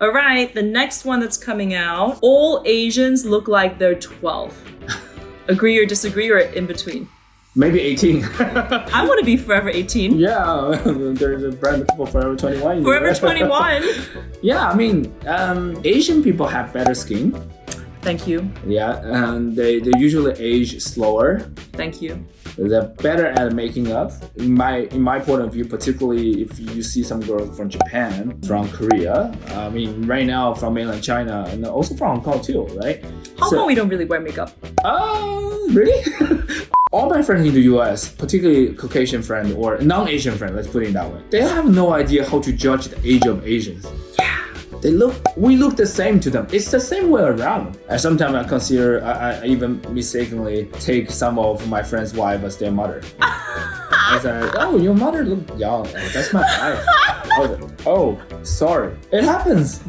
All right, the next one that's coming out. All Asians look like they're 12. Agree or disagree or in between? Maybe 18. I want to be forever 18. Yeah, there's a brand for Forever 21. Forever 21. Yeah, I mean, Asian people have better skin. Thank you. Yeah, and they usually age slower. Thank you. They're better at making up. In my point of view, particularly if you see some girls from Japan, from Korea, I mean, right now from mainland China, and also from Hong Kong too, right? Hong Kong, we don't really wear makeup. Really? All my friends in the US, particularly Caucasian friend or non-Asian friend, let's put it that way, they have no idea how to judge the age of Asians. Yeah. We look the same to them. It's the same way around. And sometimes I consider, I even mistakenly take some of my friends' wives as their mother. I said, oh, your mother look young. That's my wife. Oh, sorry. It happens.